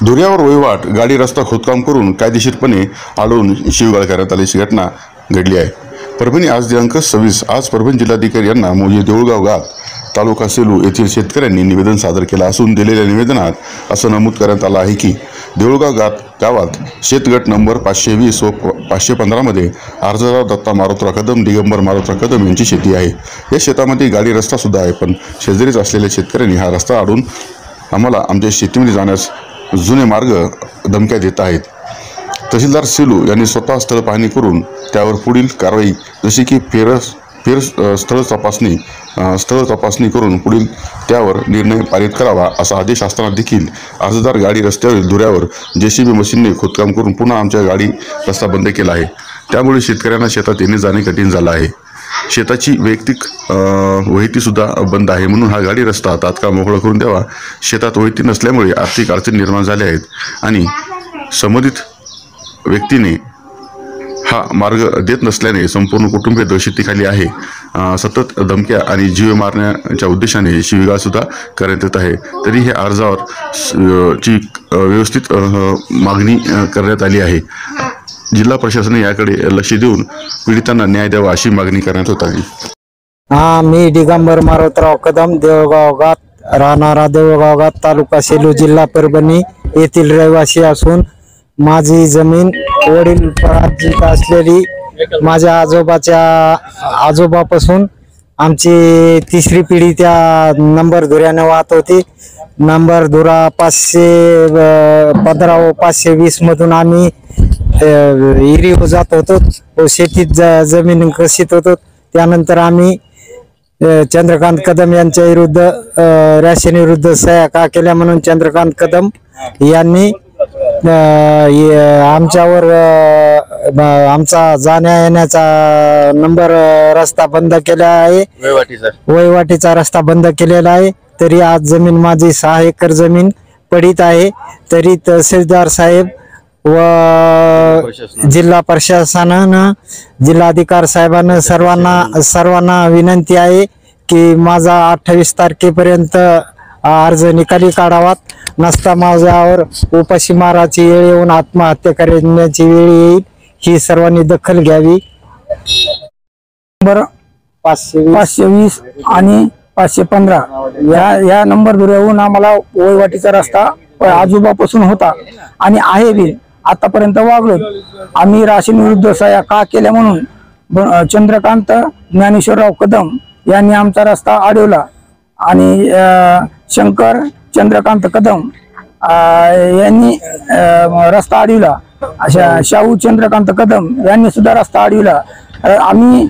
धुऱ्यावर वहिवाट गाडी रस्ता खोदकाम करून कायदेशीरपणे अडवून शिवीगाळ करण्यात आल्याची घटना घडली आहे। परभणी आज दिनांक 26 आज परभणी जिल्हाधिकारी यांना मोजे देऊळगाव गाव तालुका सेलू येथील शेतकऱ्यांनी निवेदन सादर केलं असून दिलेल्या निवेदनात असं नमूद करण्यात आलं आहे की देऊळगाव गावात शेतगट नंबर 520 व 515 मध्ये अर्जदार दत्ता मारुतराव कदम दिगंबर मारुतराव कदम यांची शेती आहे। या शेतामध्ये गाडी रस्ता सुद्धा आहे, पण शेजारीच असलेल्या शेतकऱ्यांनी हा रस्ता अडवून आम्हाला आमच्या शेतीमध्ये जाण्यास जुने मार्ग धमक्या देत आहेत। तहसीलदार सेलू यांनी स्वतः स्थळ पाहणी करून त्यावर पुढील कारवाई जशी की स्थळ तपासणी करून पुढील त्यावर निर्णय पारित करावा असा आदेश असताना देखील अर्जदार गाडी रस्त्यावरील धुऱ्यावर जेसीबी मशीनने खोदकाम करून पुन्हा आमच्या गाडी रस्ता बंद केला आहे। त्यामुळे शेतकऱ्यांना शेतात येणे जाणे कठीण झालं आहे। शेताची वैयक्तिक वहिती सुद्धा बंद आहे, म्हणून हा गाडी रस्ता तात्काळ मोकळा करून द्यावा। शेतात वहिती नसल्यामुळे आर्थिक अडचणी निर्माण झाल्या आहेत आणि संबंधित व्यक्तीने हा मार्ग देत नसल्याने संपूर्ण कुटुंब दहशतीखाली आहे। सतत धमक्या आणि जीव मारण्याच्या उद्देशाने शिवीगाळ सुद्धा करण्यात येत आहे। तरी हे अर्जावर ची व्यवस्थित मागणी करण्यात आली आहे। जिल्हा प्रशासनाने याकडे लक्ष देऊन पीडितांना न्याय द्यावा अशी मागणी करण्यात होत आहे। मी दिगंबर मारुतराव कदम देऊळगाव गात राहणारा देऊळगाव गात तालुका सेलू जिल्हा परभणी येथील रहिवासी असून माझी जमीन वडील पराजित असलेली माझ्या आजोबापासून आमची तिसरी पिढी त्या नंबर धुऱ्याने वाहत होती। नंबर धुरा 515 व 520 मधून आम्ही हिरीवर जात होतो, शेतीत जमीन कशीत होतो। त्यानंतर आम्ही चंद्रकांत कदम यांच्या विरुद्ध रॅशन विरुद्ध सह्या का केल्या म्हणून चंद्रकांत कदम यांनी आमच्यावर आमचा जाण्या येण्याचा नंबर रस्ता बंद केला आहे, वहिवाटीचा रस्ता बंद केलेला आहे। तरी आज जमीन माझी 6 एकर जमीन पडीत आहे। तरी तहसीलदार साहेब व जिल्हा प्रशासनानं जिल्हाधिकारी साहेबांना सर्वांना विनंती आहे की माझा 28 तारखेपर्यंत अर्ज निकाली काढावात, नसता माझ्यावर उपाशी माराची वेळ येऊन आत्महत्या करण्याची वेळ येईल, ही सर्वांनी दखल घ्यावी। नंबर 520 आणि 515 या नंबर धुऱ्याहून आम्हाला वहिवाटीचा रस्ता आजोबापासून होता आणि आहे बी आतापर्यंत वागलो। आम्ही राशन विरुद्ध सह्या का केल्या म्हणून चंद्रकांत ज्ञानेश्वरराव कदम यांनी आमचा रस्ता अडवला आणि शंकर चंद्रकांत कदम यांनी रस्ता अडविला। अशा शाहू चंद्रकांत कदम यांनी सुद्धा रस्ता अडविला। आम्ही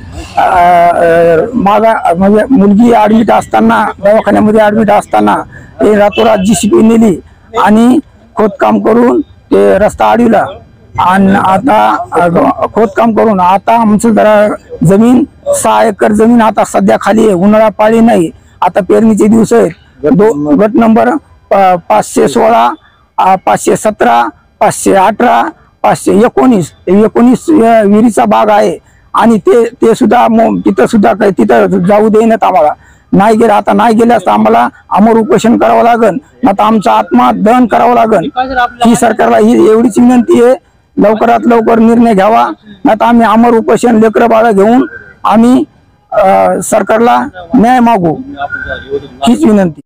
म्हणजे मुलगी ऍडमिट असताना दवाखान्यामध्ये ऍडमिट असताना ते रातोरात जीसीबी नेली आणि खोदकाम करून ते रस्ता अडविला आणि आता खोदकाम करून आता आमचं जरा जमीन 6 एकर जमीन आता सध्या खाली आहे, उन्हाळा पाळी नाही, आता पेरणीचे दिवस आहेत। गट नंबर 516 517 518 519 विहिरीचा भाग आहे आणि ते सुद्धा तिथं सुद्धा काही तिथं जाऊ देण्यात आम्हाला नाही गेलं। आता नाही गेल्यास आम्हाला अमर उपोषण करावं लागेल, आता आमचा आत्मा दहन करावं लागेल। ही सरकारला ही एवढीच विनंती आहे, लवकरात लवकर निर्णय घ्यावा, आता आम्ही अमर उपोषण लेकरं बाळा घेऊन आम्ही सरकारला न्याय मागू, हीच विनंती।